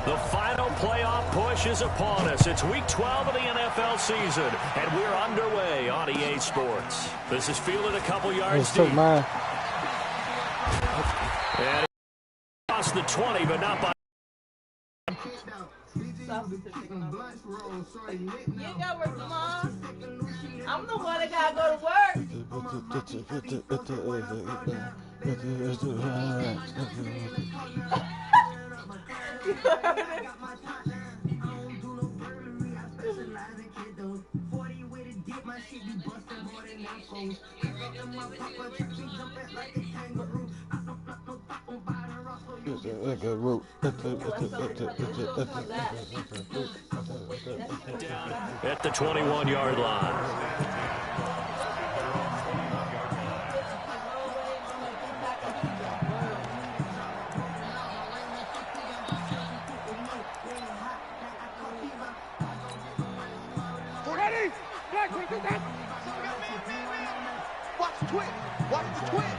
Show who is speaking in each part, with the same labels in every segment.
Speaker 1: The final playoff push is upon us. It's Week 12 of the NFL season, and we're underway on EA Sports. This is fielded a couple yards deep. And across the 20, but not by...
Speaker 2: You got work tomorrow. I'm the one that gotta go to work. You heard it.
Speaker 1: At the 21-yard line.
Speaker 3: Watch the twin. Watch the twin.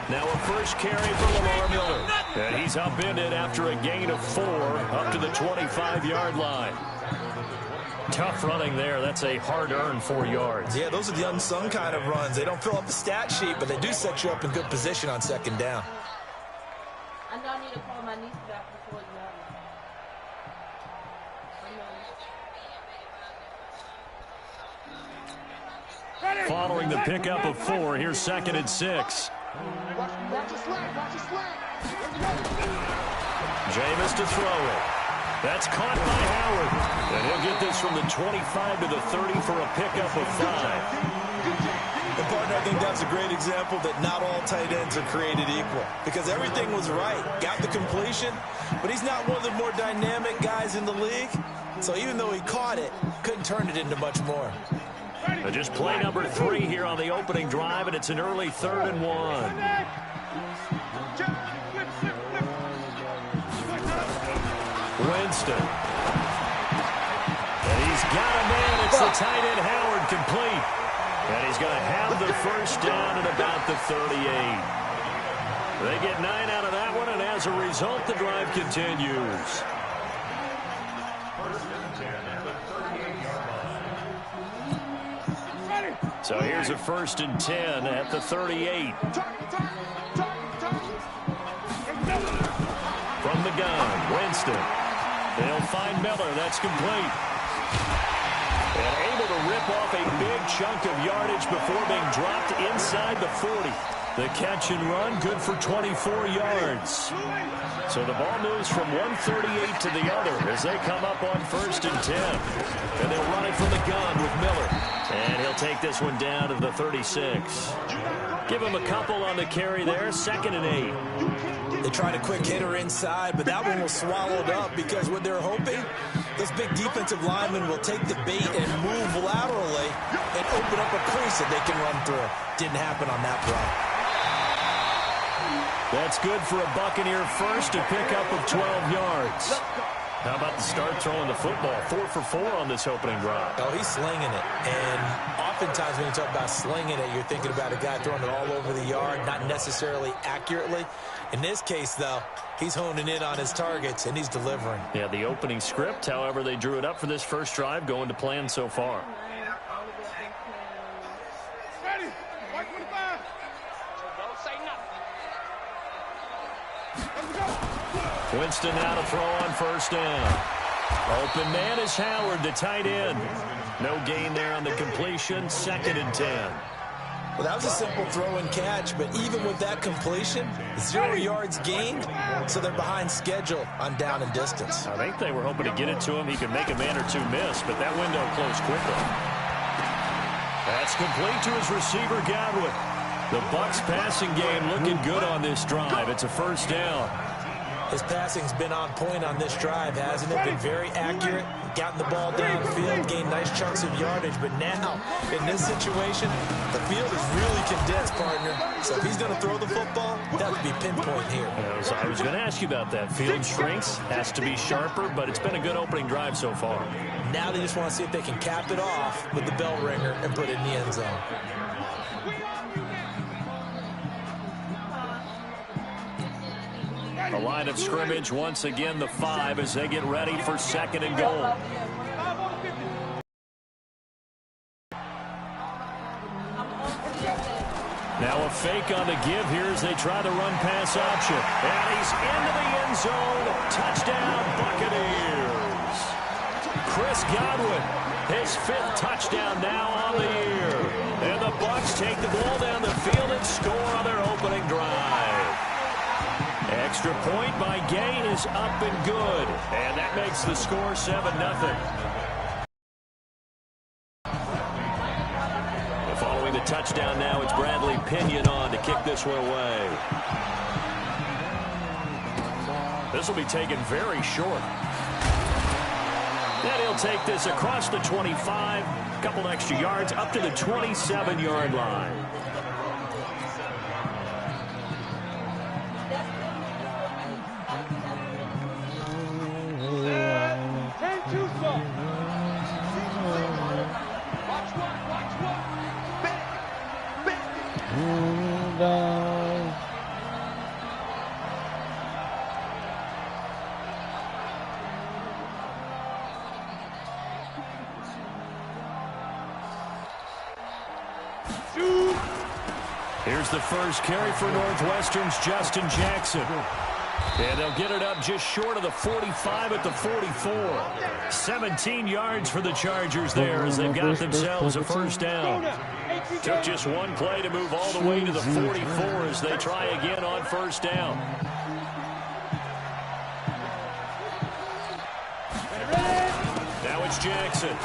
Speaker 1: Now a first carry for Lamar Miller. And he's upended after a gain of 4 up to the 25-yard line. Tough running there. That's a hard-earned 4 yards.
Speaker 4: Yeah, those are the unsung kind of runs. They don't fill up the stat sheet, but they do set you up in good position on second down.
Speaker 2: I know I need to call my niece back before you know.
Speaker 1: Following the pickup of 4, here's 2nd and 6.
Speaker 3: Watch the slant. Watch the slant.
Speaker 1: Jameis to throw it. That's caught by Howard. And he'll get this from the 25 to the 30 for a pickup of 5.
Speaker 4: And partner, I think that's a great example that not all tight ends are created equal. Because everything was right. Got the completion, but he's not one of the more dynamic guys in the league. So even though he caught it, couldn't turn it into much more.
Speaker 1: Just play number 3 here on the opening drive, and it's an early 3rd and 1. Winston. And he's got a man. It's the tight end Howard complete. And he's going to have the first down at about the 38. They get 9 out of that one, and as a result, the drive continues. So here's a 1st and 10 at the 38. From the gun, Winston. They'll find Miller. That's complete. And able to rip off a big chunk of yardage before being dropped inside the 40. The catch and run, good for 24 yards. So the ball moves from 138 to the other as they come up on 1st and 10. And they'll run it from the gun with Miller. And he'll take this one down to the 36. Give him a couple on the carry there, 2nd and 8.
Speaker 4: They tried a quick hitter inside, but that one was swallowed up because what they're hoping, those big defensive linemen will take the bait and move laterally and open up a crease that they can run through. Didn't happen on that play.
Speaker 1: That's good for a Buccaneer first, a pickup of 12 yards. How about the start throwing the football? 4 for 4 on this opening drive.
Speaker 4: Oh, he's slinging it. And oftentimes when you talk about slinging it, you're thinking about a guy throwing it all over the yard, not necessarily accurately. In this case, though, he's honing in on his targets, and he's delivering.
Speaker 1: Yeah, the opening script, however, they drew it up for this first drive, going to plan so far.
Speaker 3: Ready. 125. Don't say nothing.
Speaker 1: Winston now to throw on 1st down. Open man is Howard, the tight end. No gain there on the completion, 2nd and 10.
Speaker 4: Well, that was a simple throw and catch, but even with that completion, 0 yards gained, so they're behind schedule on down and distance.
Speaker 1: I think they were hoping to get it to him. He could make a man or two miss, but that window closed quickly. That's complete to his receiver, Godwin. The Bucs passing game looking good on this drive. It's a 1st down.
Speaker 4: His passing's been on point on this drive, hasn't it? Been very accurate, gotten the ball downfield, gained nice chunks of yardage. But now, in this situation, the field is really condensed, partner. So if he's going to throw the football, that would be pinpoint here.
Speaker 1: I was going to ask you about that. Field shrinks, has to be sharper, but it's been a good opening drive so far.
Speaker 4: Now they just want to see if they can cap it off with the bell ringer and put it in the end zone.
Speaker 1: The line of scrimmage, once again, the 5 as they get ready for 2nd and goal. Now a fake on the give here as they try the run-pass option. And he's into the end zone. Touchdown, Buccaneers. Chris Godwin, his 5th touchdown now on the year. And the Bucs take the ball down the field and score on their opening drive. Extra point by Gay is up and good. And that makes the score 7-0. Following the touchdown now, it's Bradley Pinion on to kick this one away. This will be taken very short. Then he'll take this across the 25, a couple extra yards, up to the 27-yard line. Here's the first carry for Northwestern's Justin Jackson. And they'll get it up just short of the 45 at the 44. 17 yards for the Chargers there as they've got themselves a first down. Took just one play to move all the way to the 44 as they try again on first down. Now it's Jackson.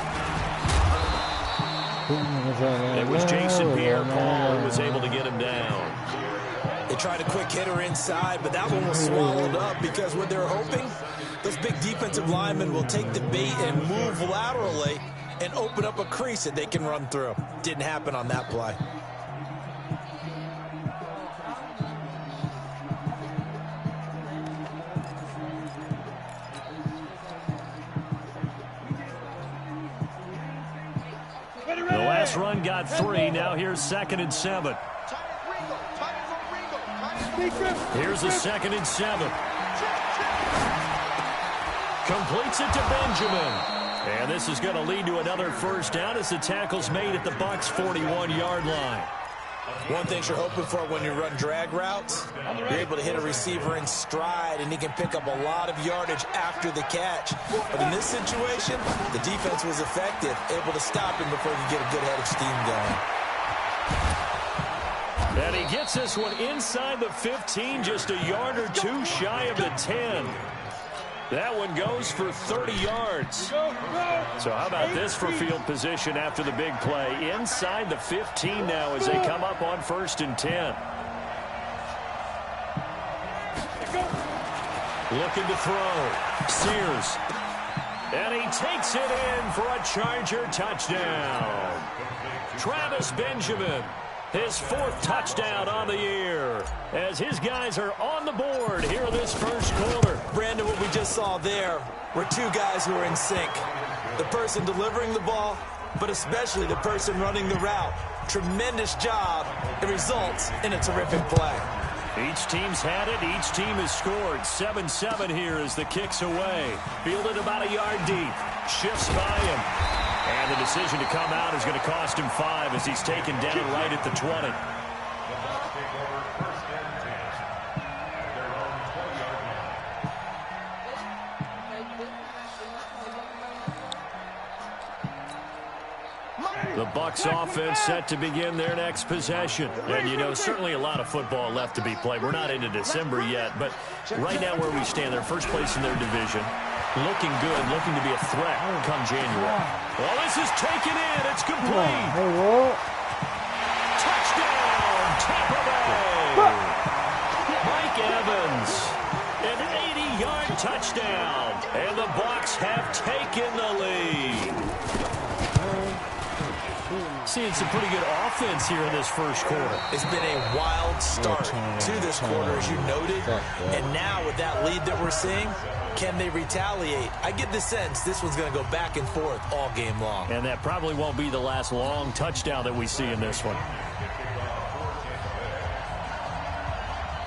Speaker 1: It was Jason Pierre-Paul who was able to get him down.
Speaker 4: They tried a quick hitter inside, but that one was swallowed up because what they're hoping, those big defensive linemen will take the bait and move laterally and open up a crease that they can run through. Didn't happen on that play.
Speaker 1: The last run got 3. Now here's 2nd and 7. Here's a 2nd and 7. Completes it to Benjamin. And this is going to lead to another first down as the tackle's made at the Bucs' 41-yard line.
Speaker 4: One thing you're hoping for when you run drag routes, you're able to hit a receiver in stride, and he can pick up a lot of yardage after the catch. But in this situation, the defense was effective, able to stop him before he could get a good head of steam going.
Speaker 1: And he gets this one inside the 15, just a yard or 2 shy of the 10. That one goes for 30 yards. So how about this for field position after the big play? Inside the 15 now as they come up on 1st and 10. Looking to throw. Sears. And he takes it in for a Charger touchdown. Travis Benjamin, his 4th touchdown on the year, as his guys are on the board here in this first quarter.
Speaker 4: Brandon, what we just saw there were 2 guys who are in sync. The person delivering the ball, but especially the person running the route. Tremendous job. It results in a terrific play.
Speaker 1: Each team's had it. Each team has scored. 7-7 here as the kick's away. Fielded about a yard deep. Shifts by him. And the decision to come out is going to cost him 5 as he's taken down right at the 20. The Bucs offense set to begin their next possession. And, you know, certainly a lot of football left to be played. We're not into December yet, but right now where we stand, they're first place in their division. Looking good, looking to be a threat come January. Well, this is taken in. It's complete. Touchdown, Tampa Bay. Mike Evans, an 80-yard touchdown. And the Bucs have taken the lead. Seeing some pretty good offense here in this first quarter.
Speaker 4: It's been a wild start to this quarter, as you noted. And now with that lead that we're seeing, can they retaliate? I get the sense this one's going to go back and forth all game long.
Speaker 1: And that probably won't be the last long touchdown that we see in this one.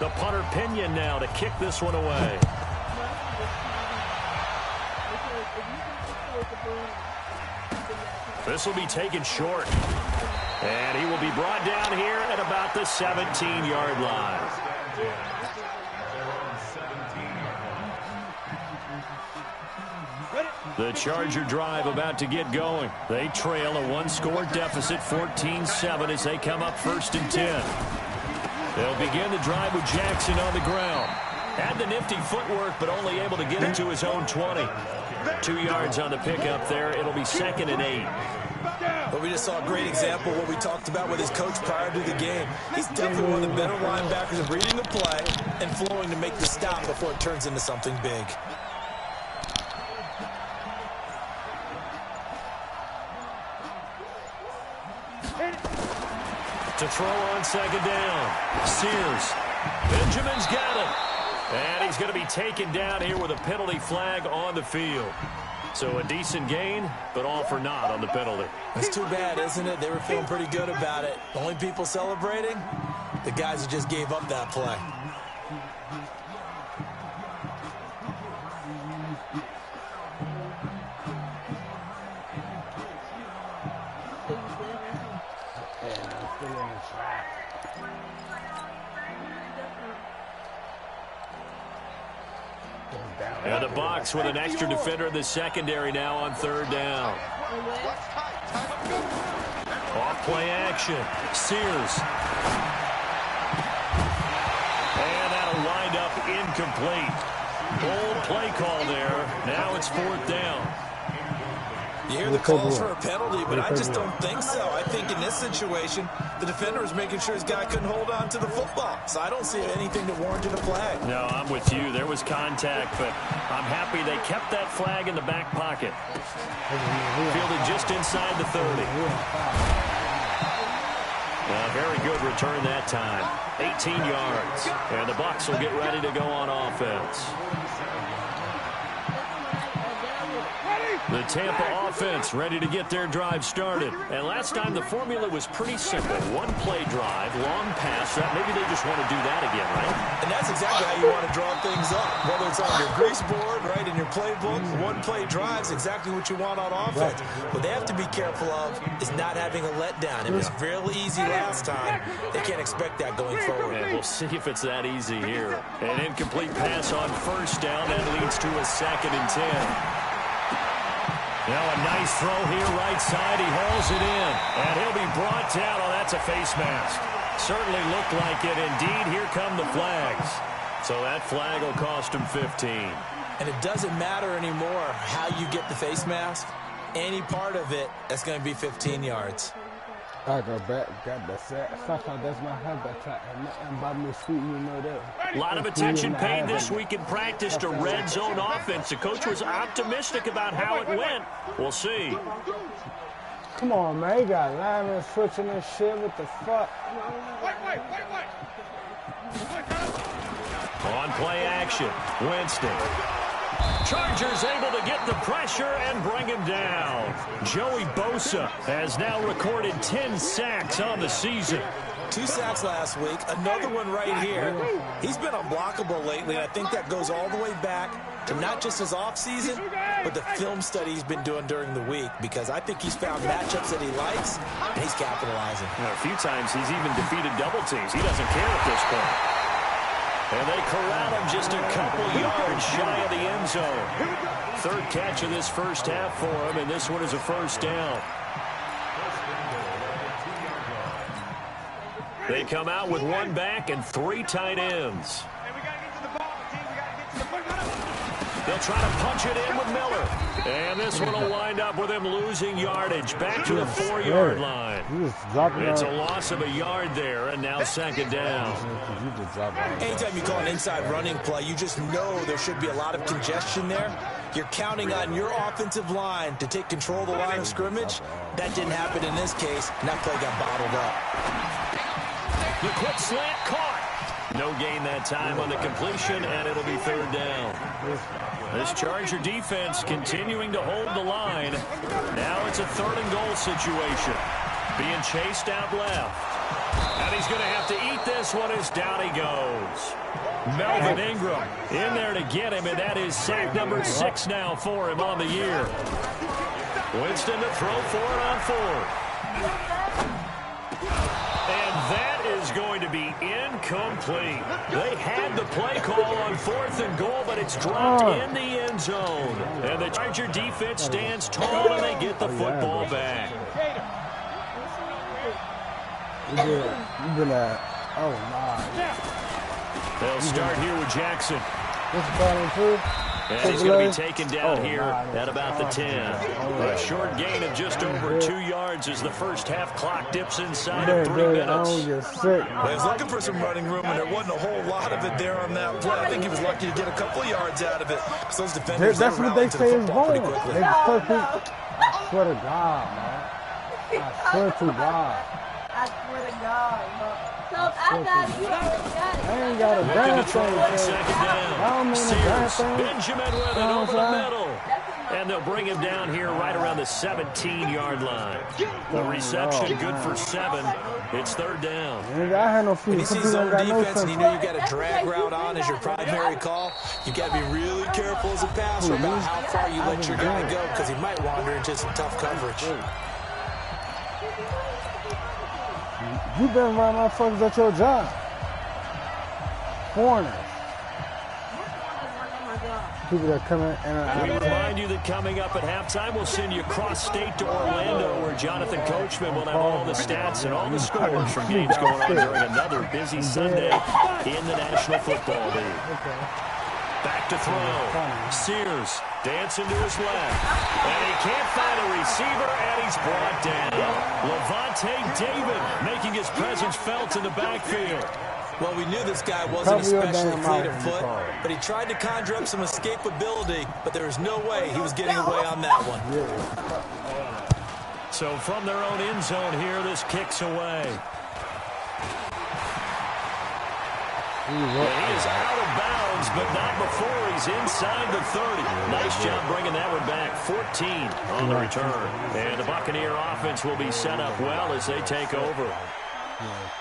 Speaker 1: The punter Pinion now to kick this one away. This will be taken short. And he will be brought down here at about the 17-yard line. The Charger drive about to get going. They trail a one-score deficit, 14-7, as they come up 1st and 10. They'll begin the drive with Jackson on the ground. Had the nifty footwork, but only able to get into his own 20. 2 yards on the pickup there. It'll be 2nd and 8.
Speaker 4: But we just saw a great example of what we talked about with his coach prior to the game. He's definitely one of the better linebackers of reading the play and flowing to make the stop before it turns into something big.
Speaker 1: To throw on 2nd down. Sears. Benjamin's got it. And he's going to be taken down here with a penalty flag on the field. So a decent gain, but all for naught on the penalty.
Speaker 4: It's too bad, isn't it? They were feeling pretty good about it. The only people celebrating, the guys who just gave up that play.
Speaker 1: And the box with an extra defender in the secondary now on 3rd down. Off play action. Sears. And that'll wind up incomplete. Bold play call there. Now it's 4th down.
Speaker 4: You hear the calls for a penalty, but I just don't think so. I think in this situation, the defender was making sure his guy couldn't hold on to the football. So I don't see anything that warranted a flag.
Speaker 1: No, I'm with you. There was contact, but I'm happy they kept that flag in the back pocket. Fielded just inside the 30. Very good return that time. 18 yards. And the Bucs will get ready to go on offense. The Tampa offense ready to get their drive started. And last time the formula was pretty simple. One play drive, long pass. Maybe they just want to do that again, right?
Speaker 4: And that's exactly how you want to draw things up. Whether it's on your grease board, right, in your playbook, one play drive is exactly what you want on offense. What they have to be careful of is not having a letdown. It was real easy last time. They can't expect that going forward.
Speaker 1: And we'll see if it's that easy here. An incomplete pass on 1st down. That leads to a 2nd and 10. Now a nice throw here, right side. He hauls it in. And he'll be brought down. Oh, that's a face mask. Certainly looked like it. Indeed, here come the flags. So that flag will cost him 15.
Speaker 4: And it doesn't matter anymore how you get the face mask. Any part of it, that's going to be 15 yards.
Speaker 5: I go back, got the sack. Sometimes that's my habitat. And nothing about me sweet, you know that.
Speaker 1: A lot of attention paid this week in practice to red zone offense. The coach was optimistic about how it went. We'll see.
Speaker 5: Come on, man. You got linemen switching this shit. What the fuck?
Speaker 1: On play action, Winston. Chargers able to get the pressure and bring him down. Joey Bosa has now recorded 10 sacks on the season.
Speaker 4: 2 sacks last week, another one right here. He's been unblockable lately, and I think that goes all the way back to not just his offseason, but the film study he's been doing during the week, because I think he's found matchups that he likes, and he's capitalizing.
Speaker 1: A few times he's even defeated double teams. He doesn't care at this point. And they corral him just a couple yards shy of the end zone. 3rd catch of this first half for him, and this one is a 1st down. They come out with 1 back and 3 tight ends. They'll try to punch it in with Miller. And this one will wind up with him losing yardage. Back to the 4-yard line. It's a loss of a yard there, and now 2nd down.
Speaker 4: Anytime you call an inside running play, you just know there should be a lot of congestion there. You're counting on your offensive line to take control of the line of scrimmage. That didn't happen in this case, and that play got bottled up.
Speaker 1: The quick slant caught. No gain that time on the completion, and it'll be 3rd down. This Charger defense continuing to hold the line. Now it's a 3rd and goal situation. Being chased out left. And he's going to have to eat this one as down he goes. Melvin Ingram in there to get him, and that is sack number 6 now for him on the year. Winston to throw for it on 4th. And that is going to be incomplete. They had the play call on 4th and goal, but it's dropped in the end zone. And the Charger defense stands tall, and they get the football back.
Speaker 5: Oh, my.
Speaker 1: They'll start here with Jackson. And he's going to be taken down here at about the 10. A short gain of just over 2 yards as the first half clock dips inside of 3 minutes.
Speaker 4: He was looking for some running room, and there wasn't a whole lot of it there on that play. I think he was lucky to get a couple of yards out of it. Because those defenders,
Speaker 5: that's what they say is wrong. I swear to God, man. I swear to God.
Speaker 2: I swear to God, bro. So I got you already got it.
Speaker 5: I ain't got a damn thing.
Speaker 1: Sears, Benjamin with it over the middle. And they'll bring him down here right around the 17-yard line. The reception good for 7. It's 3rd down.
Speaker 4: When you see zone defense and you know you got a drag route on as your primary call, you got to be really careful as a passer about how far you let your guy go because he might wander into some tough coverage.
Speaker 5: You've been around motherfuckers at your job. Foreigners. People that come in and
Speaker 1: we remind you that coming up at halftime, we'll send you cross-state to Orlando, where Jonathan Coachman will have all the stats and all the scores from games going on during another busy Sunday in the National Football League. Back to throw. Sears dancing to his left. And he can't find a receiver, and he's brought down. Levante David making his presence felt in the backfield.
Speaker 4: Well, we knew this guy wasn't especially fleet of foot, but he tried to conjure up some escapability, but there was no way he was getting away on that one.
Speaker 1: So from their own end zone here, this kicks away. He is out of bounds, but not before he's inside the 30. Nice job bringing that one back. 14 on the return. And the Buccaneer offense will be set up well as they take over.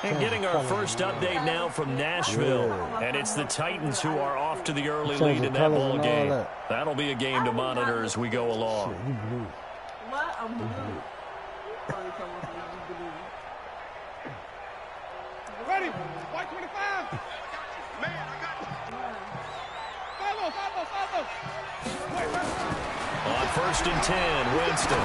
Speaker 1: And getting our first update now from Nashville. And it's the Titans who are off to the early lead in that ball game. That'll be a game to monitor as we go along.
Speaker 2: What? I'm blue.
Speaker 3: Ready? White 25. Man, I got you.
Speaker 1: On 1st and 10, Winston.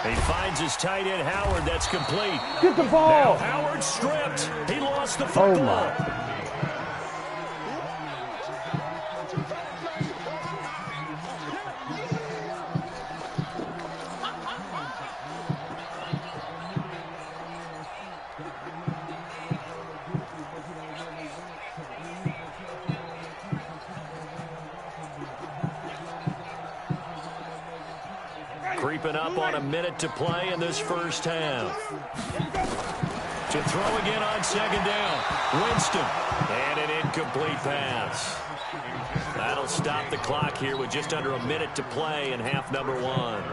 Speaker 1: He finds his tight end, Howard. That's complete.
Speaker 5: Get the ball.
Speaker 1: Now Howard stripped. He lost the football. Creeping up on a minute to play in this first half. To throw again on 2nd down. Winston. And an incomplete pass. That'll stop the clock here with just under a minute to play in half number 1.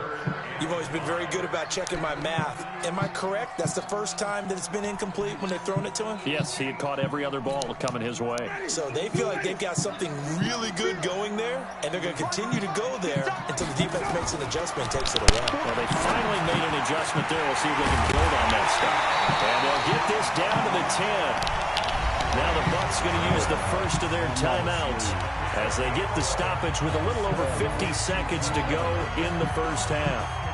Speaker 4: You've always been very good about checking my math. Am I correct? That's the first time that it's been incomplete when they've thrown it to him?
Speaker 1: Yes, he had caught every other ball coming his way.
Speaker 4: So they feel like they've got something really good going there, and they're going to continue to go there until the defense makes an adjustment and takes it away.
Speaker 1: Well, they finally made an adjustment there. We'll see if they can build on that stuff. And they'll get this down to the 10. Now the Bucs going to use the first of their timeouts as they get the stoppage with a little over 50 seconds to go in the first half.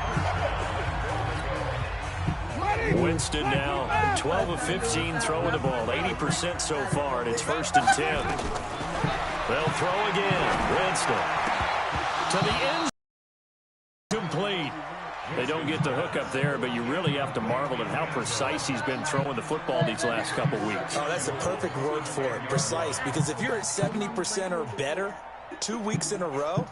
Speaker 1: Winston now 12 of 15 throwing the ball, 80% so far, and it's 1st and 10. They'll throw again. Winston to the end zone. Complete. They don't get the hook up there, but you really have to marvel at how precise he's been throwing the football these last couple weeks.
Speaker 4: Oh, that's the perfect word for it, precise, because if you're at 70% or better 2 weeks in a row,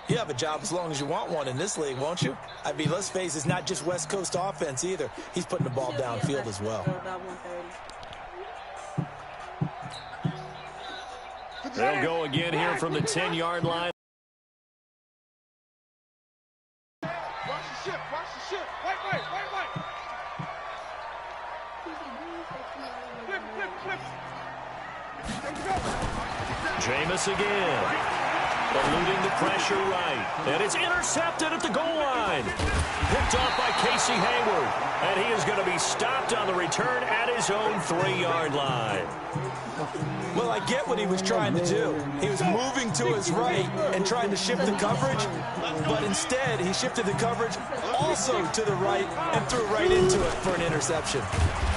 Speaker 4: you have a job as long as you want one in this league, won't you? I mean, let's face it, it's not just West Coast offense either. He's putting the ball downfield as well.
Speaker 1: They'll go again here from the 10-yard line.
Speaker 3: Watch the ship. Watch the ship. Wait. Flip. There you go.
Speaker 1: Jameis again. Eluding the pressure right. And it's intercepted at the goal line. Picked off by Casey Hayward. And he is going to be stopped on the return at his own 3-yard line.
Speaker 4: Well, I get what he was trying to do. He was moving to his right and trying to shift the coverage, but instead he shifted the coverage also to the right and threw right into it for an interception.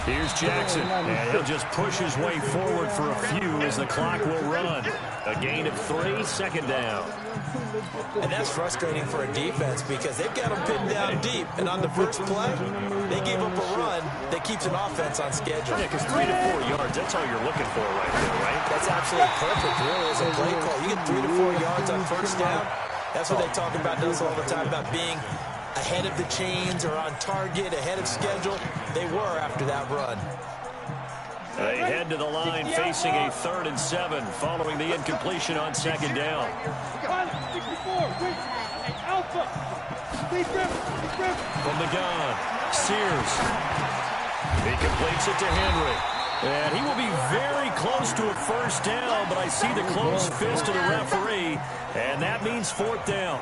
Speaker 1: Here's Jackson, and he'll just push his way forward for a few as the clock will run. A gain of 3, second down.
Speaker 4: And that's frustrating for a defense because they've got them pinned down deep, and on the first play, they gave up a run that keeps an offense on schedule.
Speaker 1: Yeah, because 3 to 4 yards, that's all you're looking for right there, right?
Speaker 4: That's absolutely perfect, really, as a play call. You get 3 to 4 yards on first down. That's what they talk about us all the time, about being ahead of the chains or on target, ahead of schedule. They were after that run.
Speaker 1: They head to the line facing a 3rd and 7 following the incompletion on second down. From the gun, Sears. He completes it to Henry. And he will be very close to a first down, but I see the closed fist of the referee, and that means 4th down.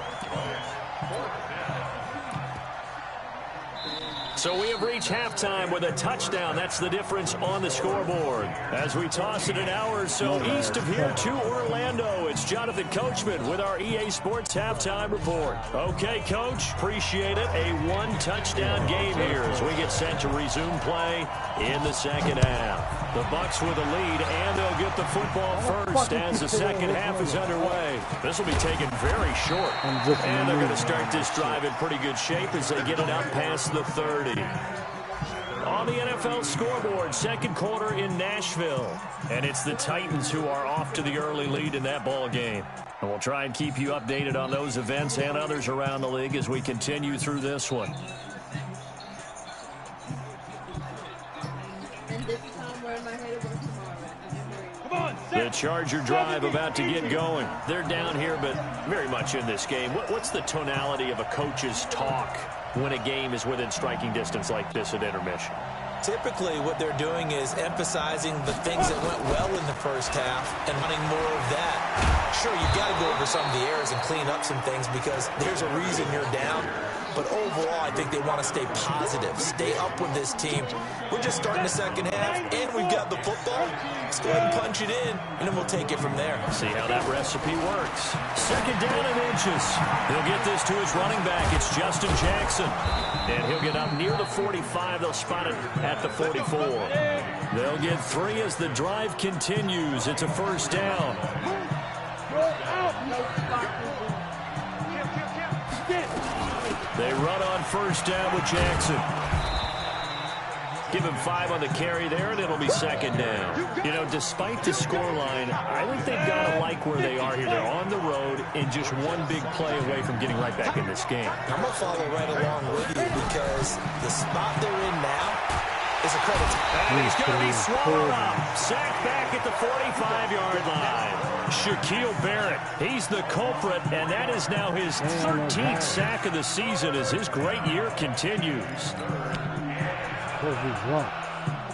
Speaker 1: So we have reached halftime with a touchdown. That's the difference on the scoreboard. As we toss it an hour or so east of here to Orlando, it's Jonathan Coachman with our EA Sports Halftime Report. Okay, Coach, appreciate it. A 1-touchdown game here as we get set to resume play in the second half. The Bucs with a lead, and they'll get the football first as the second half is underway. This will be taken very short, and they're going to start this drive in pretty good shape as they get it out past the 30. On the NFL scoreboard, second quarter in Nashville. And it's the Titans who are off to the early lead in that ball game. And we'll try and keep you updated on those events and others around the league as we continue through this one. The Charger drive about to get going. They're down here, but very much in this game. What's the tonality of a coach's talk when a game is within striking distance like this at intermission?
Speaker 4: Typically, what they're doing is emphasizing the things that went well in the first half and wanting more of that. Sure, you've got to go over some of the errors and clean up some things because there's a reason you're down. But overall, I think they want to stay positive, stay up with this team. We're just starting the second half, and we've got the football. Let's go ahead and punch it in, and then we'll take it from there.
Speaker 1: See how that recipe works. Second down and inches. He'll get this to his running back. It's Justin Jackson. And he'll get up near the 45. They'll spot it at the 44. They'll get 3 as the drive continues. It's a first down. They run on first down with Jackson. Give him 5 on the carry there, and it'll be second down. You know, despite the scoreline, I think they've got to like where they are here. They're on the road and just one big play away from getting right back in this game.
Speaker 4: I'm going to follow right along with you because the spot they're in now is a credit to him.
Speaker 1: And he's going to be swallowed up. Sacked back at the 45-yard line. Shaquille Barrett, he's the culprit, and that is now his 13th sack of the season as his great year continues.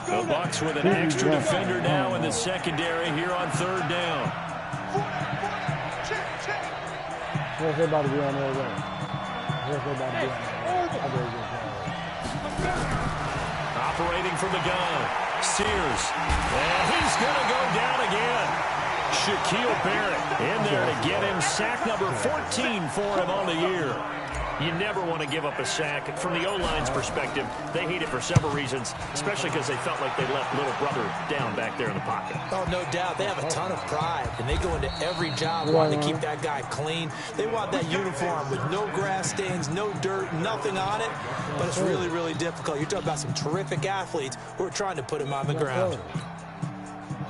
Speaker 1: The Bucs with an extra defender now in the secondary here on third down.
Speaker 5: Where's everybody be on their way? Where's everybody be on their way?
Speaker 1: Operating from the gun, Sears, and he's going to go down again. Shaquille Barrett in there to get him sack number 14 for him on the year. You never want to give up a sack. From the O-line's perspective, they hate it for several reasons, especially because they felt like they left little brother down back there in the pocket.
Speaker 4: Oh, no doubt. They have a ton of pride, and they go into every job wanting to keep that guy clean. They want that uniform with no grass stains, no dirt, nothing on it, but it's really, really difficult. You're talking about some terrific athletes who are trying to put him on the ground.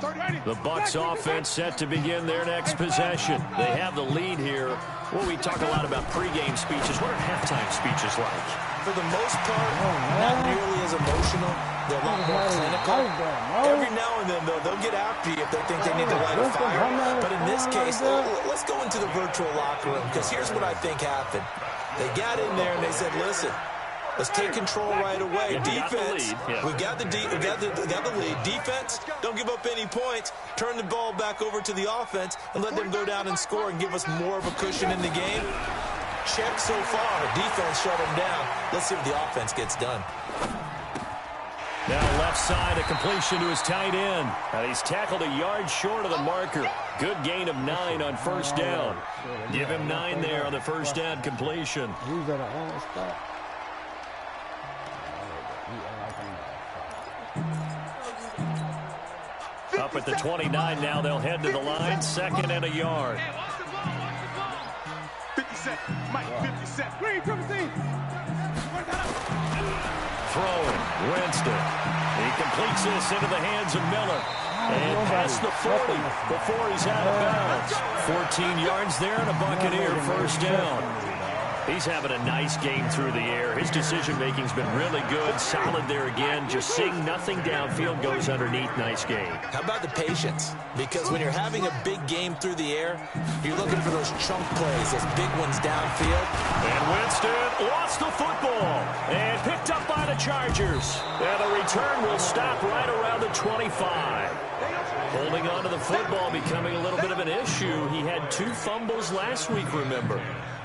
Speaker 1: The Bucs offense set to begin their next possession. They have the lead here. Well, we talk a lot about pregame speeches. What are halftime speeches like?
Speaker 4: For the most part, not nearly as emotional. They're a lot more clinical. Every now and then, though, they'll get after you if they think they need to light a fire. But in this case, let's go into the virtual locker room because here's what I think happened. They got in there and they said, listen, Let's take control right away. Defense,
Speaker 1: we've
Speaker 4: got the lead. Defense, don't give up any points. Turn the ball back over to the offense and let them go down and score and give us more of a cushion in the game. Check so far. Defense shut them down. Let's see what the offense gets done.
Speaker 1: Now left side, a completion to his tight end. And he's tackled a yard short of the marker. Good gain of 9 on first down. Give him 9 there on the first down completion.
Speaker 5: He's at a home spot.
Speaker 1: Up at the 29 now, they'll head to the line. 2nd and a yard.
Speaker 3: 50 Cent, Mike, 50 Cent.
Speaker 1: Throwing, Winston. He completes this into the hands of Miller. And past the 40 before he's out of bounds. 14 yards there and a Buccaneer first down. He's having a nice game through the air. His decision-making's been really good. Solid there again. Just seeing nothing downfield goes underneath. Nice game.
Speaker 4: How about the patience? Because when you're having a big game through the air, you're looking for those chunk plays, those big ones downfield.
Speaker 1: And Winston lost the football and picked up by the Chargers. And the return will stop right around the 25. Holding on to the football becoming a little bit of an issue. He had 2 fumbles last week, remember.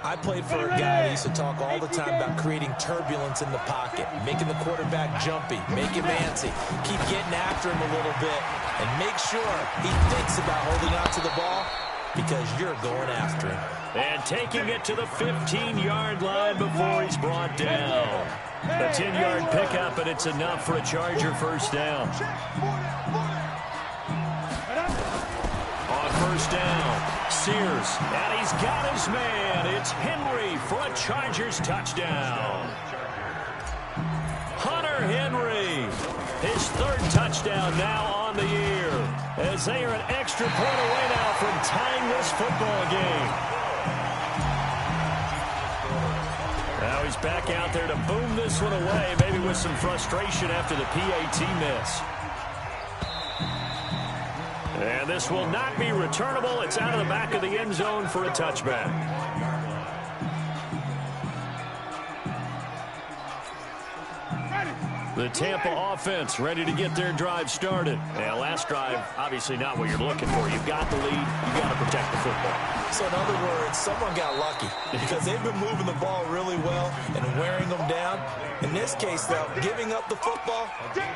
Speaker 4: I played for a guy who used to talk all the time about creating turbulence in the pocket, making the quarterback jumpy, make him antsy, keep getting after him a little bit, and make sure he thinks about holding on to the ball because you're going after him.
Speaker 1: And taking it to the 15-yard line before he's brought down. A 10-yard pickup, and it's enough for a Charger first down. On first down, Sears, and he's got his man. It's Henry for a Chargers touchdown. Hunter Henry, his 3rd touchdown now on the year, as they are an extra point away now from tying this football game. Now he's back out there to boom this one away, maybe with some frustration after the PAT miss. And this will not be returnable. It's out of the back of the end zone for a touchback. The Tampa offense ready to get their drive started. And last drive, obviously not what you're looking for. You've got the lead. You've got to protect the football.
Speaker 4: So in other words, someone got lucky because they've been moving the ball really well and wearing them down. In this case, though, giving up the football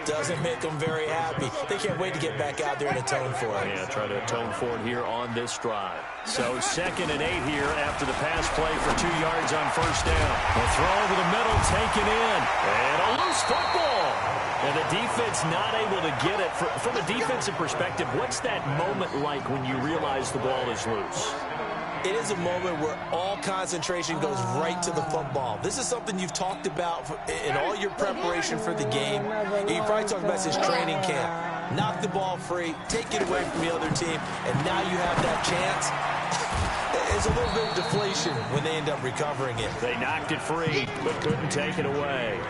Speaker 4: doesn't make them very happy. They can't wait to get back out there and atone for it.
Speaker 1: Yeah, try to atone for it here on this drive. So 2nd and 8 here after the pass play for 2 yards on first down. The throw over the middle taken in. And a loose football. And the defense not able to get it. From a defensive perspective, what's that moment like when you realize the ball is loose?
Speaker 4: It is a moment where all concentration goes right to the football. This is something you've talked about in all your preparation for the game. You probably talked about this training camp. Knock the ball free, take it away from the other team, and now you have that chance. There's a little bit of deflation when they end up recovering it.
Speaker 1: They knocked it free, but couldn't take it away.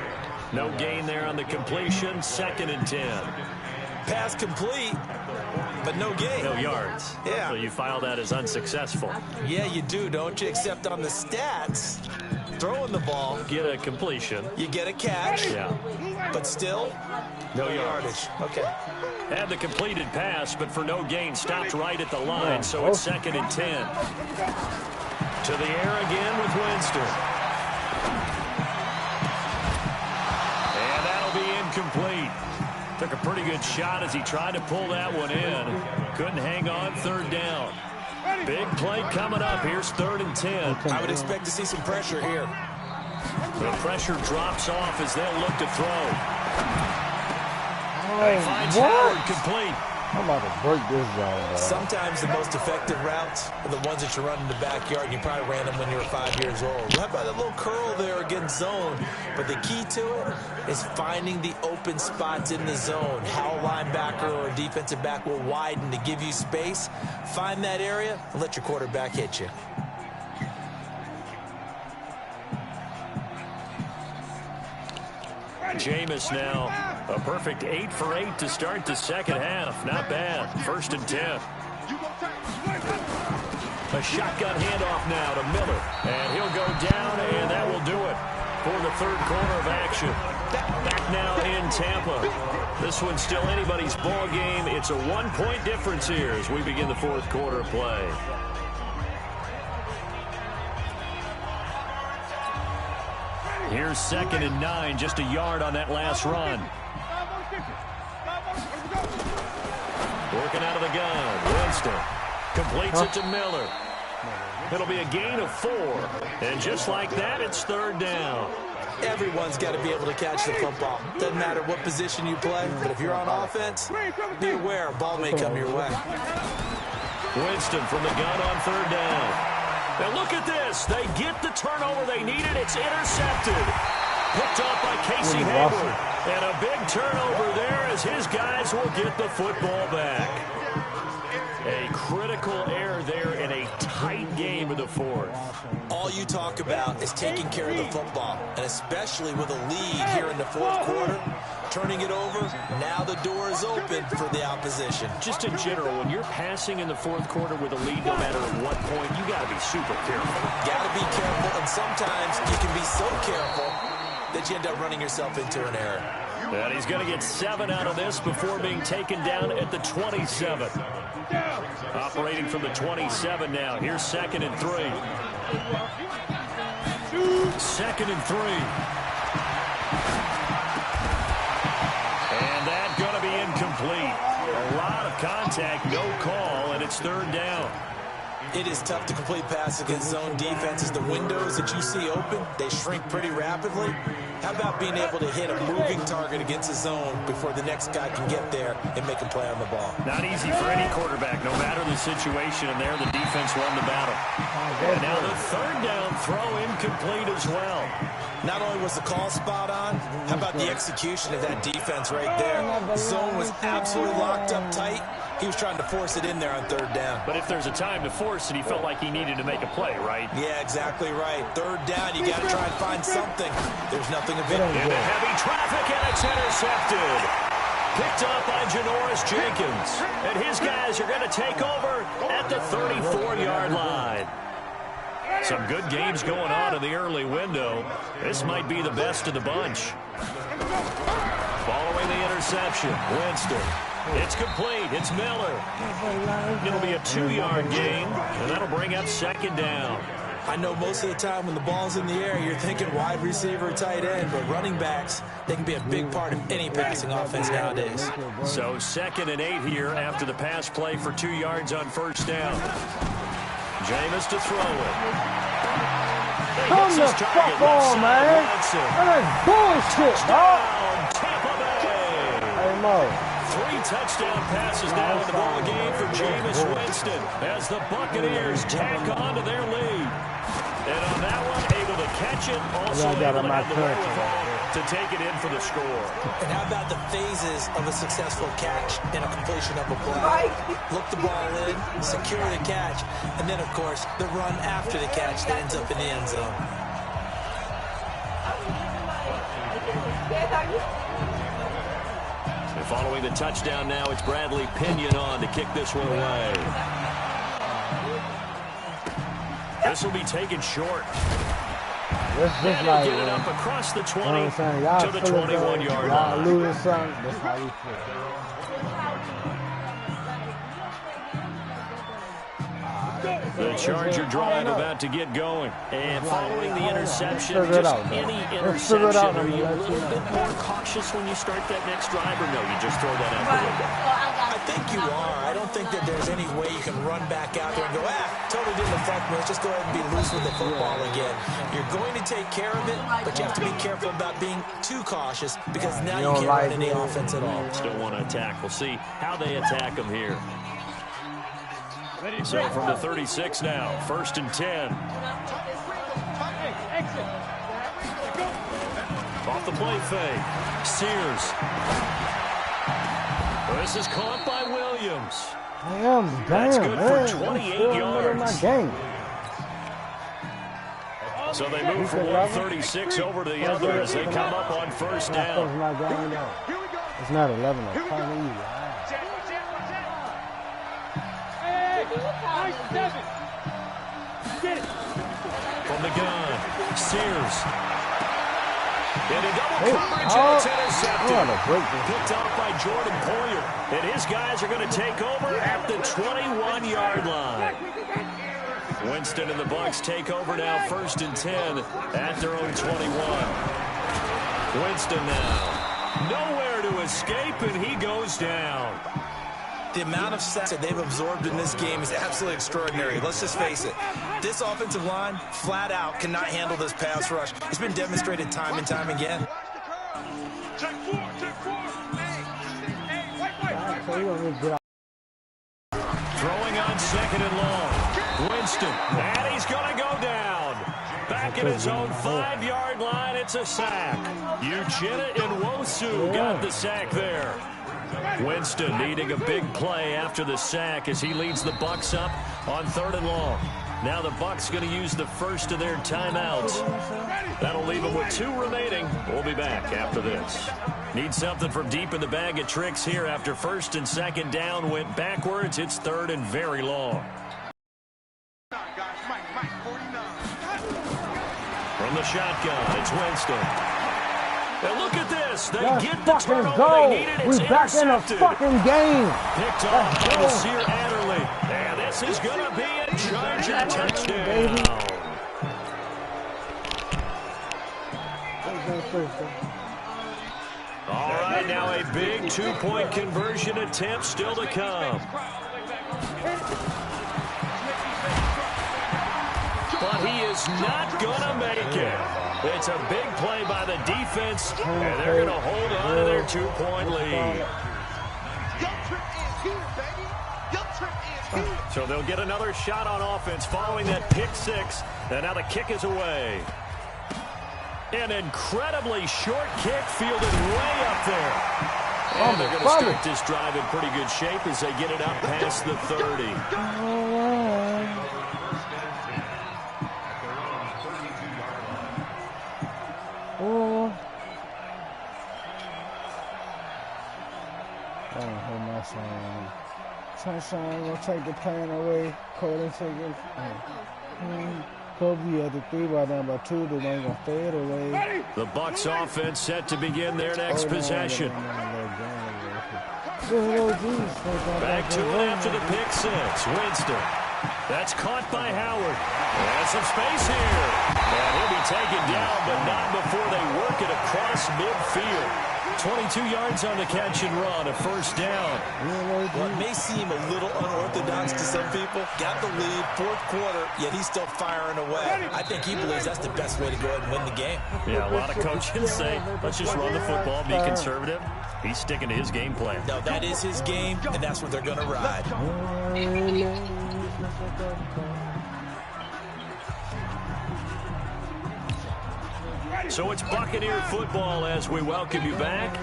Speaker 1: No gain there on the completion. 2nd and 10.
Speaker 4: Pass complete, but no gain.
Speaker 1: No yards.
Speaker 4: Yeah.
Speaker 1: So you file that as unsuccessful.
Speaker 4: Yeah, you do, don't you? Except on the stats, throwing the ball.
Speaker 1: Get a completion.
Speaker 4: You get a catch.
Speaker 1: Yeah.
Speaker 4: But still, no yardage. Okay.
Speaker 1: Had the completed pass, but for no gain, stopped right at the line, so it's 2nd and 10. To the air again with Winston. And that'll be incomplete. Took a pretty good shot as he tried to pull that one in. Couldn't hang on 3rd down. Big play coming up. Here's 3rd and 10.
Speaker 4: I would expect to see some pressure here.
Speaker 1: The pressure drops off as they'll look to throw. Finds Howard complete.
Speaker 5: I'm about to break this guy.
Speaker 4: Sometimes the most effective routes are the ones that you run in the backyard, and you probably ran them when you were 5 years old. How about that little curl there against zone? But the key to it is finding the open spots in the zone. How a linebacker or a defensive back will widen to give you space. Find that area and let your quarterback hit you.
Speaker 1: Jameis now a perfect 8 for 8 to start the 2nd half. Not bad. 1st and 10. A shotgun handoff now to Miller. And he'll go down, and that will do it. for the third quarter of action. Back now in Tampa. This one's still anybody's ball game. It's a 1-point difference here as we begin the fourth quarter of play. Here's 2nd and 9, just a yard on that last run. Working out of the gun, Winston completes it to Miller. It'll be a gain of 4. And just like that, it's 3rd down.
Speaker 4: Everyone's got to be able to catch the football. Doesn't matter what position you play, but if you're on offense, be aware a ball may come your way.
Speaker 1: Winston from the gun on 3rd down. Now look at this. They get the turnover they needed. It's intercepted. Picked off by Casey Hayward. And a big turnover there as his guys will get the football back. A critical error there in a tight game of the fourth.
Speaker 4: All you talk about is taking care of the football, and especially with a lead here in the fourth quarter, turning it over, now the door is open for the opposition.
Speaker 1: Just in general, when you're passing in the fourth quarter with a lead, no matter at what point, you got to be super careful.
Speaker 4: Got to be careful, and sometimes you can be so careful that you end up running yourself into an error.
Speaker 1: And he's going to get 7 out of this before being taken down at the 27. Operating from the 27 now. Here's 2nd and 3. 2nd and 3. And that's going to be incomplete. A lot of contact, no call, and it's 3rd down.
Speaker 4: It is tough to complete passes against zone defenses. The windows that you see open, they shrink pretty rapidly. How about being able to hit a moving target against a zone before the next guy can get there and make a play on the ball?
Speaker 1: Not easy for any quarterback, no matter the situation, and there the defense won the battle. And now the 3rd down throw incomplete as well.
Speaker 4: Not only was the call spot on, how about the execution of that defense right there? The zone was absolutely locked up tight. He was trying to force it in there on 3rd down.
Speaker 1: But if there's a time to force it, he felt like he needed to make a play, right?
Speaker 4: Yeah, exactly right. 3rd down, you got to try and find something. There's nothing of it.
Speaker 1: Into heavy traffic, and it's intercepted. Picked up by Janoris Jenkins. And his guys are going to take over at the 34-yard line. Some good games going on in the early window. This might be the best of the bunch. Following the interception, Winston. It's complete. It's Miller. It'll be a 2-yard gain, and that'll bring up 2nd down.
Speaker 4: I know most of the time when the ball's in the air, you're thinking wide receiver, tight end, but running backs, they can be a big part of any passing offense nowadays.
Speaker 1: So 2nd and 8 here after the pass play for 2 yards on 1st down. Jameis to throw it.
Speaker 5: Come the fuck on, man. That is bullshit, dog.
Speaker 1: Tampa Bay.
Speaker 5: Hey, Mo.
Speaker 1: 3 touchdown passes now in the ball game for Jameis Winston as the Buccaneers tack on to their lead. And on that one, able to catch it, also able to have the wherewithal to take it in for the score.
Speaker 4: And how about the phases of a successful catch and a completion of a play? Look the ball in, secure the catch, and then, of course, the run after the catch that ends up in the end zone.
Speaker 1: And following the touchdown now, it's Bradley Pinion on to kick this one away. This will be taken short.
Speaker 5: This
Speaker 1: And
Speaker 5: like,
Speaker 1: he'll get it up across the 20
Speaker 5: you know what I'm saying?
Speaker 1: to the 21-yard line.
Speaker 5: Y'all losing something, that's how you feel.
Speaker 1: The Charger drive about to get going. And following the interception, just any interception, are you a little bit more cautious when you start that next drive, or no, you just throw that out the window?
Speaker 4: I think you are. I don't think that there's any way you can run back out there and go, totally didn't affect me. Let's just go ahead and be loose with the football again. You're going to take care of it, but you have to be careful about being too cautious because now you can't run any offense at all.
Speaker 1: Still want to attack. We'll see how they attack them here. So from the 36 now, 1st and 10. Off the play fake. Sears. This is caught by Williams.
Speaker 5: Damn,
Speaker 1: That's good for 28
Speaker 5: yards.
Speaker 1: yards.
Speaker 5: My game.
Speaker 1: So they move from 136 over to the other as they come up on 1st down.
Speaker 5: It's not 11. It's probably you.
Speaker 1: From the gun, Sears. Into double coverage, and it's intercepted.
Speaker 5: Oh,
Speaker 1: Picked off by Jordan Poyer. And his guys are going to take over at the 21-yard line. Winston and the Bucs take over now, 1st and 10 at their own 21. Winston now. Nowhere to escape, and he goes down.
Speaker 4: The amount of sacks that they've absorbed in this game is absolutely extraordinary. Let's just face it. This offensive line, flat out, cannot handle this pass rush. It's been demonstrated time and time again.
Speaker 1: Throwing on 2nd and long. Winston, and he's going to go down. Back at his own 5-yard line, it's a sack. Uchenna Nwosu got the sack there. Winston needing a big play after the sack as he leads the Bucs up on 3rd and long. Now the Bucs going to use the first of their timeouts. That'll leave them with 2 remaining. We'll be back after this. Need something from deep in the bag of tricks here after 1st and 2nd down went backwards. It's 3rd and very long. From the shotgun, it's Winston. And look at this. They get the turnover they needed. It's
Speaker 5: back in a fucking game.
Speaker 1: Picked off by Nasir Adderley. And this is going to be a Charger touchdown. All right, now a big 2-point conversion attempt still to come. But he is not going to make it. It's a big play by the defense, and they're going to hold on to their 2-point lead. So they'll get another shot on offense following that pick 6, and now the kick is away. An incredibly short kick fielded way up there. And they're going to start this drive in pretty good shape as they get it up past the 30.
Speaker 5: Sunshine gonna take the pain away. Cold and take it. Kobe at the 3 by down by 2. They ain't gonna fade away.
Speaker 1: The Bucs offense set to begin their next possession. Back to it after the pick 6. Winston. That's caught by Howard. And some space here. And he'll be taken down, but not before they work it across midfield. 22 yards on the catch and run, a 1st down.
Speaker 4: What may seem a little unorthodox to some people, got the lead, 4th quarter, yet he's still firing away. I think he believes that's the best way to go ahead and win the game.
Speaker 1: Yeah, a lot of coaches say, let's just run the football, be conservative. He's sticking to his game plan.
Speaker 4: No, that is his game, and that's what they're going to ride.
Speaker 1: So it's Buccaneer football as we welcome you back.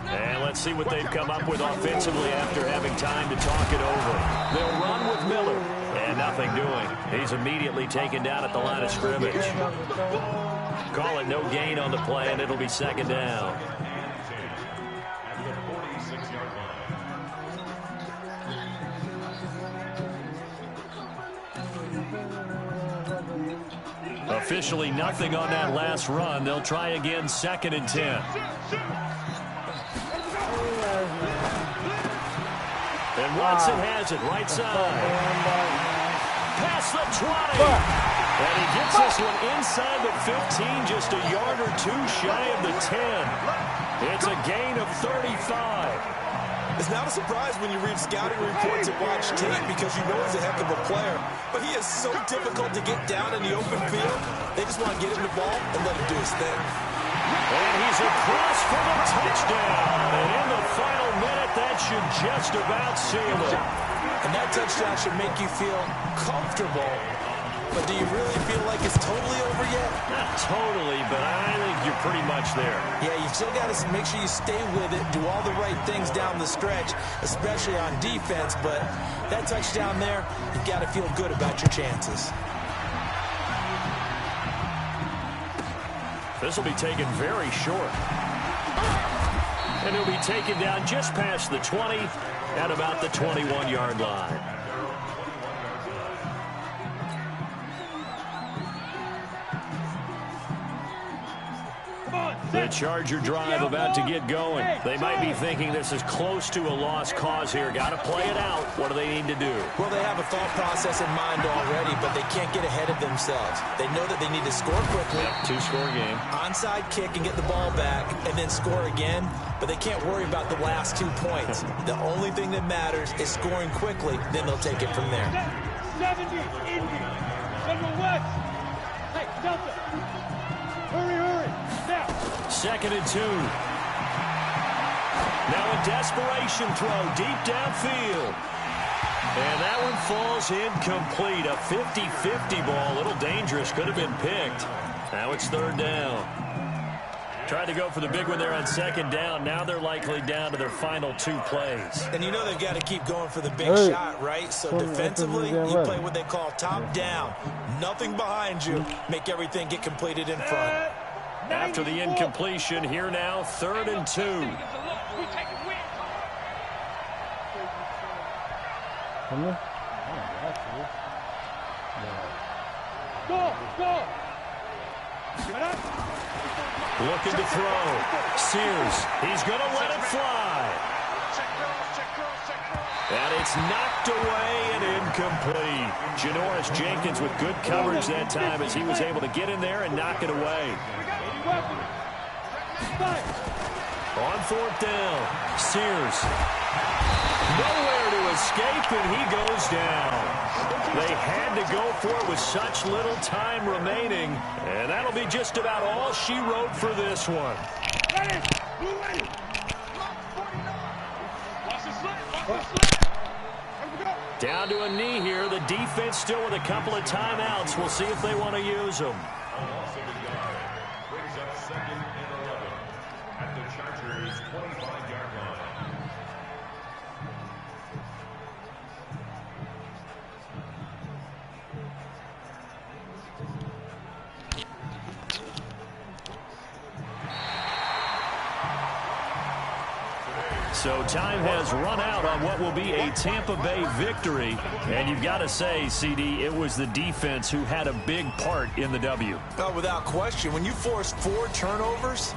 Speaker 1: And let's see what they've come up with offensively after having time to talk it over. They'll run with Miller. And nothing doing. He's immediately taken down at the line of scrimmage. Call it no gain on the play, and it'll be 2nd down. Officially nothing on that last run. They'll try again, 2nd and 10. And Watson has it, right side. Past the 20. And he gets this one inside the 15, just a yard or 2 shy of the 10. It's a gain of 35.
Speaker 4: It's not a surprise when you read scouting reports and watch tape because you know he's a heck of a player. But he is so difficult to get down in the open field. They just want to get him the ball and let him do his thing.
Speaker 1: And he's across for the touchdown. And in the final minute, that should just about seal it.
Speaker 4: And that touchdown should make you feel comfortable. But do you really feel like it's totally over yet?
Speaker 1: Not totally, but I think you're pretty much there.
Speaker 4: Yeah, you still got to make sure you stay with it, do all the right things down the stretch, especially on defense. But that touchdown there, you've got to feel good about your chances.
Speaker 1: This will be taken very short. And he'll be taken down just past the 20 at about the 21-yard line. The Charger drive about to get going. They might be thinking this is close to a lost cause here. Got to play it out. What do they need to do?
Speaker 4: Well, they have a thought process in mind already, but they can't get ahead of themselves. They know that they need to score quickly.
Speaker 1: Yep, two-score game.
Speaker 4: Onside kick and get the ball back and then score again, but they can't worry about the last 2 points. The only thing that matters is scoring quickly, then they'll take it from there.
Speaker 6: 70, Indy, General West. Hey, Delta. Hurry, now.
Speaker 1: 2nd and 2. Now a desperation throw deep downfield. And that one falls incomplete. A 50-50 ball, a little dangerous, could have been picked. Now it's 3rd down. Tried to go for the big one there on 2nd down. Now they're likely down to their final 2 plays.
Speaker 4: And you know they've got to keep going for the big shot, right? So defensively, you play what they call top down. Nothing behind you. Make everything get completed in front.
Speaker 1: After the incompletion, here now, 3rd and 2.
Speaker 6: Go!
Speaker 1: Looking to throw. Sears, he's going to let it fly. And it's knocked away and incomplete. Janoris Jenkins with good coverage that time as he was able to get in there and knock it away. On 4th down, Sears. Nowhere to escape, and he goes down. They had to go for it with such little time remaining, and that'll be just about all she wrote for this one. Down to a knee here. The defense still with a couple of timeouts. We'll see if they want to use them.
Speaker 7: Brings up 2nd and 11 at the Chargers' 25-yard line.
Speaker 1: So time has run out on what will be a Tampa Bay victory. And you've got to say, CD, it was the defense who had a big part in the W.
Speaker 4: Oh, without question. When you force 4 turnovers,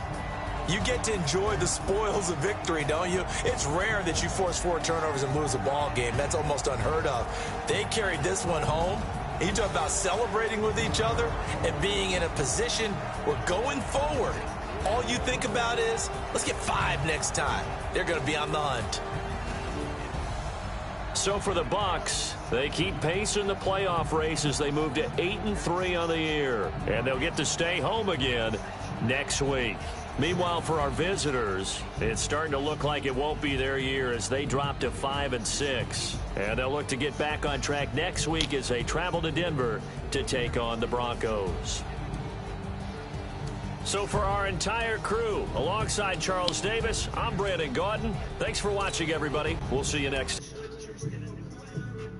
Speaker 4: you get to enjoy the spoils of victory, don't you? It's rare that you force 4 turnovers and lose a ball game. That's almost unheard of. They carried this one home. You talk about celebrating with each other and being in a position where going forward, all you think about is, let's get 5 next time. They're going to be on the hunt.
Speaker 1: So for the Bucs, they keep pace in the playoff race as they move to 8-3 on the year. And they'll get to stay home again next week. Meanwhile, for our visitors, it's starting to look like it won't be their year as they drop to 5-6. And they'll look to get back on track next week as they travel to Denver to take on the Broncos. So for our entire crew, alongside Charles Davis, I'm Brandon Gaudin. Thanks for watching, everybody. We'll see you next.